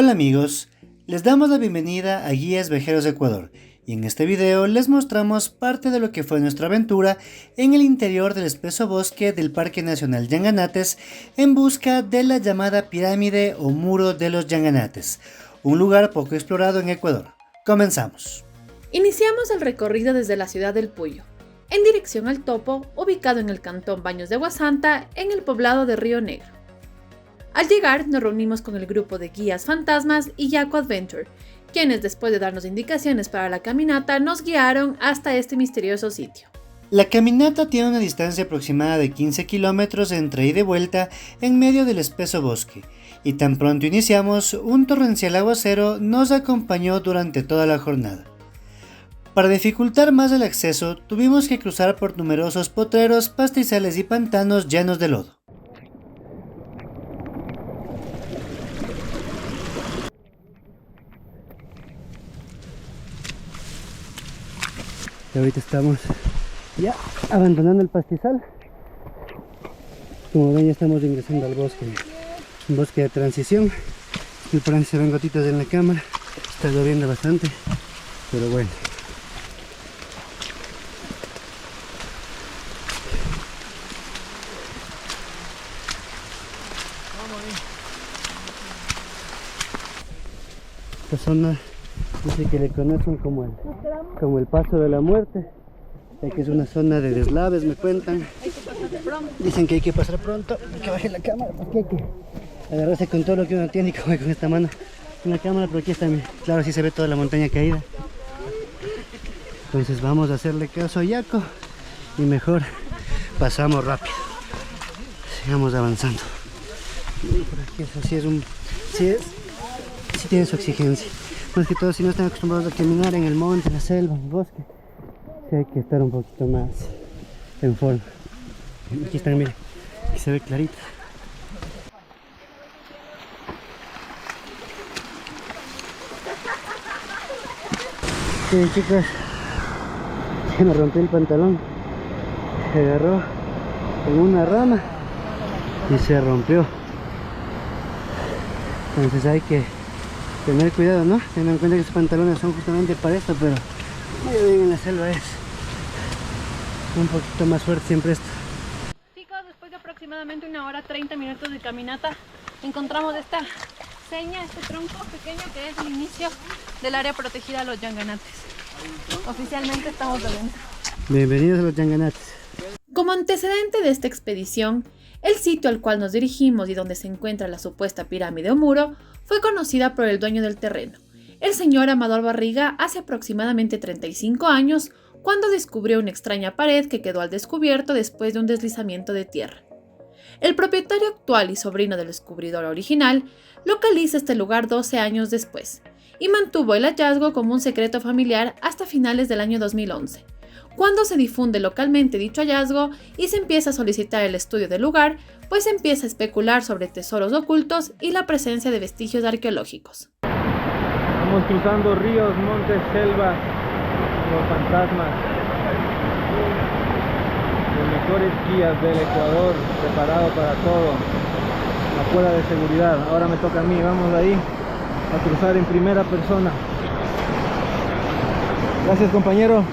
Hola amigos, les damos la bienvenida a Guías Viajeros de Ecuador y en este video les mostramos parte de lo que fue nuestra aventura en el interior del espeso bosque del Parque Nacional Yanganates en busca de la llamada pirámide o muro de los Yanganates, un lugar poco explorado en Ecuador. Comenzamos. Iniciamos el recorrido desde la ciudad del Puyo, en dirección al Topo, ubicado en el cantón Baños de Agua Santa, en el poblado de Río Negro. Al llegar, nos reunimos con el grupo de guías fantasmas y Yaco Adventure, quienes después de darnos indicaciones para la caminata, nos guiaron hasta este misterioso sitio. La caminata tiene una distancia aproximada de 15 kilómetros entre ida y vuelta en medio del espeso bosque, y tan pronto iniciamos, un torrencial aguacero nos acompañó durante toda la jornada. Para dificultar más el acceso, tuvimos que cruzar por numerosos potreros, pastizales y pantanos llenos de lodo. Ahorita estamos ya abandonando el pastizal. Como ven, ya estamos ingresando al bosque, un bosque de transición. Y por ahí se ven gotitas en la cámara, está lloviendo bastante, pero bueno. Esta zona dice que le conocen como el paso de la muerte, ya que es una zona de deslaves, me cuentan. Dicen que hay que pasar pronto, hay que bajar la cámara porque hay que agarrarse con todo lo que uno tiene y comer con esta mano en la cámara, pero aquí está, claro, sí se ve toda la montaña caída. Entonces vamos a hacerle caso a Yaco y mejor pasamos rápido, sigamos avanzando. Y por aquí eso sí tiene su exigencia. Más que todo, si no están acostumbrados a caminar en el monte, en la selva, en el bosque, sí hay que estar un poquito más en forma. Aquí están, miren, aquí se ve clarito. Sí, chicos, se me rompió el pantalón, se agarró en una rama y se rompió. Entonces hay que tener cuidado, ¿no? Teniendo en cuenta que esos pantalones son justamente para esto, pero muy bien, en la selva es un poquito más fuerte siempre esto. Chicos, después de aproximadamente 1 hora 30 minutos de caminata, encontramos esta seña, este tronco pequeño que es el inicio del área protegida de los Yanganates. Oficialmente estamos adentro. Bienvenidos a los Yanganates. Como antecedente de esta expedición, el sitio al cual nos dirigimos y donde se encuentra la supuesta pirámide o muro fue conocida por el dueño del terreno, el señor Amador Barriga, hace aproximadamente 35 años, cuando descubrió una extraña pared que quedó al descubierto después de un deslizamiento de tierra. El propietario actual y sobrino del descubridor original localiza este lugar 12 años después y mantuvo el hallazgo como un secreto familiar hasta finales del año 2011. Cuando se difunde localmente dicho hallazgo y se empieza a solicitar el estudio del lugar, pues se empieza a especular sobre tesoros ocultos y la presencia de vestigios arqueológicos. Vamos cruzando ríos, montes, selvas, los fantasmas. Los mejores guías del Ecuador, preparado para todo. La prueba de seguridad. Ahora me toca a mí, vamos ahí a cruzar en primera persona. Gracias, compañero.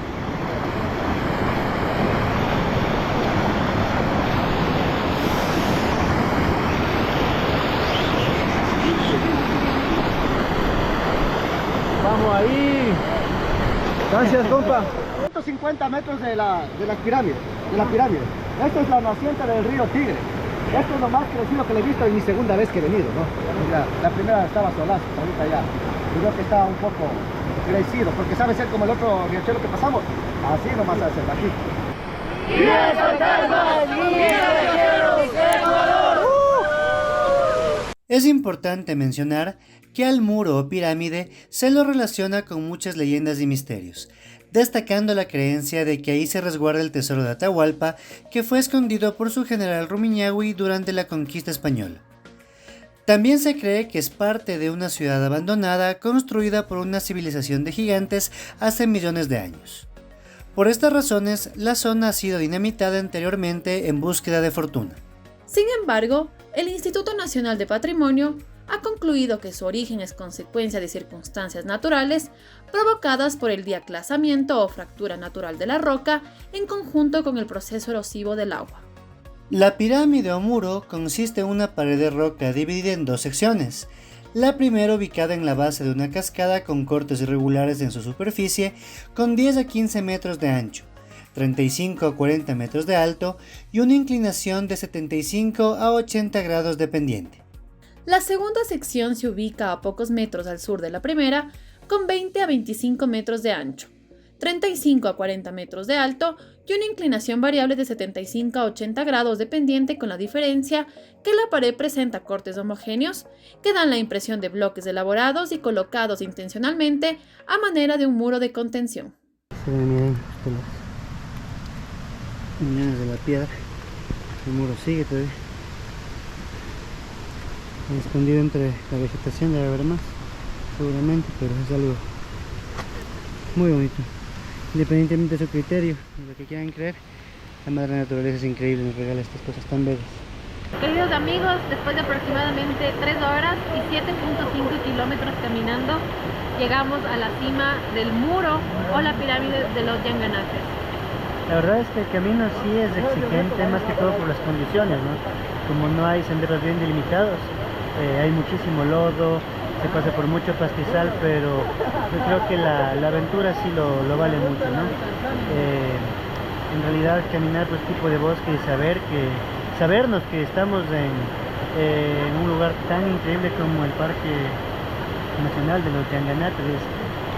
Vamos ahí. Gracias, compa. 150 metros de la pirámide. Esto es la naciente del río Tigre. Esto es lo más crecido que le he visto en mi segunda vez que he venido, ¿no? La primera estaba solazo, ahorita ya. Creo que está un poco crecido, porque sabe ser como el otro riachuelo que pasamos. Así nomás hace aquí. ¡Guías fantasmas! ¡Guías viajeros de Ecuador! Es importante mencionar que al muro o pirámide se lo relaciona con muchas leyendas y misterios, destacando la creencia de que ahí se resguarda el tesoro de Atahualpa, que fue escondido por su general Rumiñahui durante la conquista española. También se cree que es parte de una ciudad abandonada construida por una civilización de gigantes hace millones de años. Por estas razones, la zona ha sido dinamitada anteriormente en búsqueda de fortuna. Sin embargo, el Instituto Nacional de Patrimonio ha concluido que su origen es consecuencia de circunstancias naturales provocadas por el diaclasamiento o fractura natural de la roca en conjunto con el proceso erosivo del agua. La pirámide o muro consiste en una pared de roca dividida en dos secciones. La primera ubicada en la base de una cascada con cortes irregulares en su superficie con 10 a 15 metros de ancho, 35 a 40 metros de alto y una inclinación de 75 a 80 grados de pendiente. La segunda sección se ubica a pocos metros al sur de la primera, con 20 a 25 metros de ancho, 35 a 40 metros de alto y una inclinación variable de 75 a 80 grados de pendiente, con la diferencia que la pared presenta cortes homogéneos que dan la impresión de bloques elaborados y colocados intencionalmente a manera de un muro de contención. Se ven bien las uniones de la piedra. El muro sigue todavía escondido entre la vegetación, debe haber más seguramente, pero es algo muy bonito. Independientemente de su criterio, de lo que quieran creer, la madre naturaleza es increíble, nos regala estas cosas tan bellas. Queridos amigos, después de aproximadamente 3 horas y 7.5 kilómetros caminando, llegamos a la cima del muro o la pirámide de los Yanganates. La verdad es que el camino sí es exigente, más que todo por las condiciones, ¿no? Como no hay senderos bien delimitados, hay muchísimo lodo, se pasa por mucho pastizal, pero yo creo que la aventura sí lo vale mucho, ¿no? En realidad caminar por este tipo de bosque y sabernos que estamos en un lugar tan increíble como el Parque Nacional de los Yanganates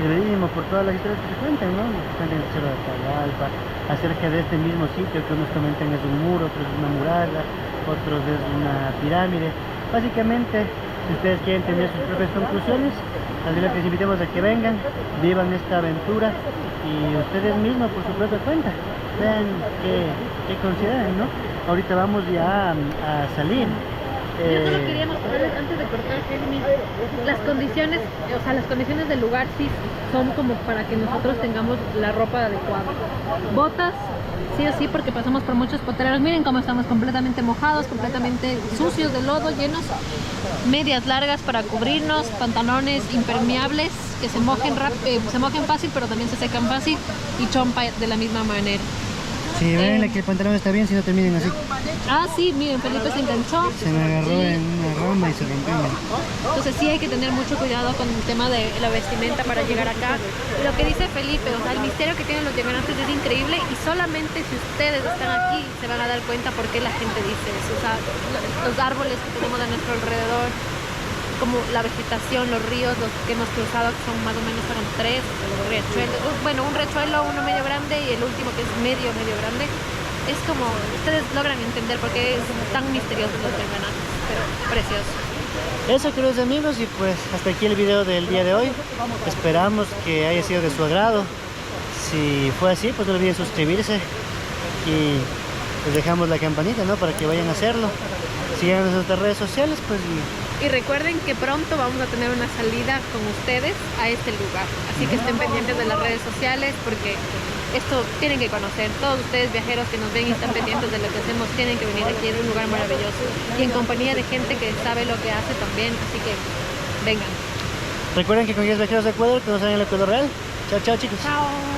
es bellísimo por todas las historias que se cuentan, ¿no? Cuentan el Cerro de Atahualpa, acerca de este mismo sitio que unos comentan es un muro, otros es una muralla, otros es una pirámide. Básicamente, si ustedes quieren tener sus propias conclusiones, les invitamos a que vengan, vivan esta aventura y ustedes mismos por su propia cuenta vean qué consideran, ¿no? Ahorita vamos ya a salir. Yo solo quería mostrarles antes de cortar, las condiciones, o sea, las condiciones del lugar sí son como para que nosotros tengamos la ropa adecuada. Botas, sí o sí, porque pasamos por muchos potreros. Miren cómo estamos completamente mojados, completamente sucios de lodo, llenos. Medias largas para cubrirnos, pantalones impermeables que se mojen fácil, pero también se secan fácil, y chompa de la misma manera. Sí, ven que el pantalón está bien, si no terminen así. Ah, sí, miren, Felipe se enganchó. Se me agarró en una rama y se rompió. Entonces sí hay que tener mucho cuidado con el tema de la vestimenta para llegar acá. Y lo que dice Felipe, o sea, el misterio que tienen los Yanganates es increíble, y solamente si ustedes están aquí se van a dar cuenta por qué la gente dice eso. O sea, los árboles que tenemos a nuestro alrededor, como la vegetación, los ríos, los que hemos cruzado, que son más o menos fueron 3 riachuelos, bueno, un riachuelo, uno medio grande y el último que es medio grande. Es como, ustedes logran entender por qué es tan misterioso los Yanganates, pero precioso. Eso, queridos amigos, y pues hasta aquí el video del día de hoy. Esperamos que haya sido de su agrado. Si fue así, pues no olviden suscribirse y les dejamos la campanita, ¿no? Para que vayan a hacerlo. Sigan en nuestras redes sociales, pues. Y recuerden que pronto vamos a tener una salida con ustedes a este lugar. Así que estén pendientes de las redes sociales, porque esto tienen que conocer. Todos ustedes viajeros que nos ven y están pendientes de lo que hacemos, tienen que venir aquí, es un lugar maravilloso. Y en compañía de gente que sabe lo que hace también. Así que vengan. Recuerden que con Guías Viajeros de Ecuador, que nos en el Ecuador real. Chao, chao, chicos. Chao.